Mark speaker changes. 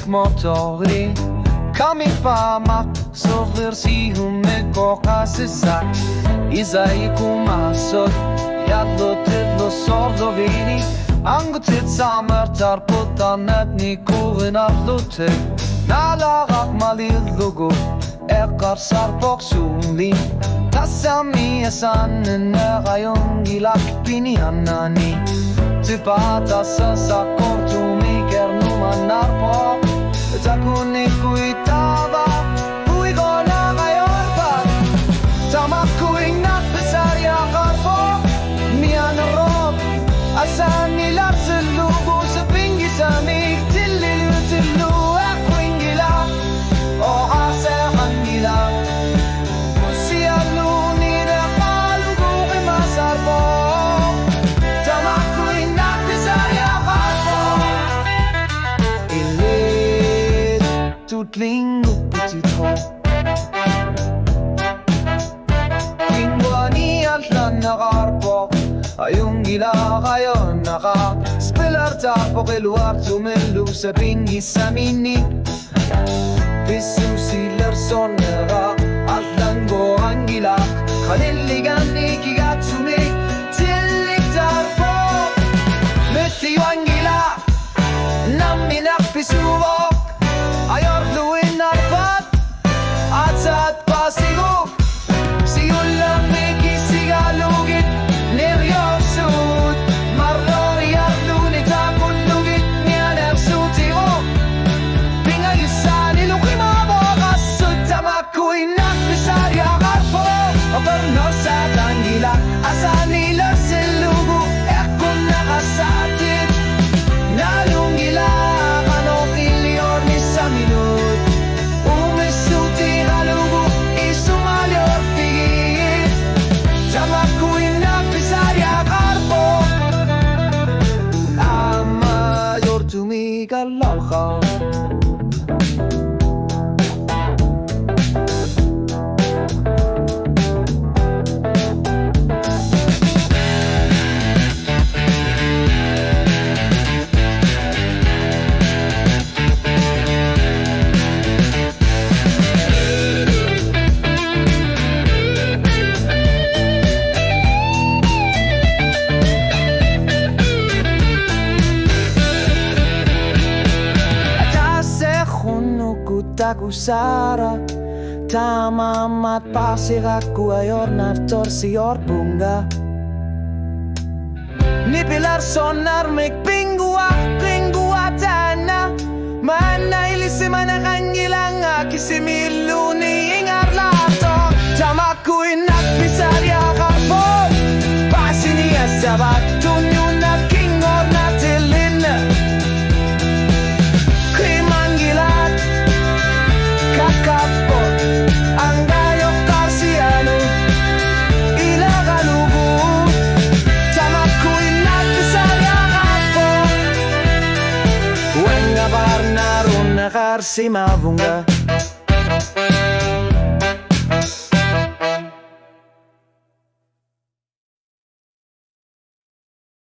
Speaker 1: motori kami pamak soversihum ko kasisak Izay kumasot Yadlotet lo sordovini Angutit samertar puttanet ni kurin arlote Nalarak malillugu Ekar sarpoksunli Tassami esanen Erayon gilak pinianani Tipata sa kortumi kernuman narpok Takuni kuitava Uigo na ngayon pa Tamak kuing nakbesar ya karpo Mian rob Asan nilar selubu sa pinggir samig Tililu akuing gila O asahan gila Sialu ni na kalugu kay masarpo Tamak kuing nakbesar ya karpo Ilit tutlingo putito Kingwani atlan nakarpo Ayong gila kayo naka-spiller tapo kiluwak tumelu sa pingi sa mini Pisu siler sonera at langgo ang gila Kaniligan ikigat sumik tilig tarpo Metiyo ang gila naminak pisubok Ayor luwin narpat at saat pasigok Siyul lang may kisigalugit Neryosut Marlori at lunit Akong lugit niya Nersutiro Pingagisan Iluki mabokasut Tamakuin nakbisari akarpo O pernos at anggila Asan nila silugu Ekong nakasatit Nalunggila Kanong ilior ni sa minut Umisuti halugu Isumalior pigit Tamakuin nakbisari akarpo Amayor tumigalakal Kusara Tama mat pasiraku ayor nartor sior bunga Ni pilar sonar mek pingua tana Mana ilisi mana kangilang kisimilu ni ingar lato Tamaku inak pisari akarpo Pasini asabat tunyo na kingor na tilin Kimangilat Kakapot ang gayok karsiano Ilagalugu Tamakuin nagpisari ang apo Wenga bar naroon na karsimabunga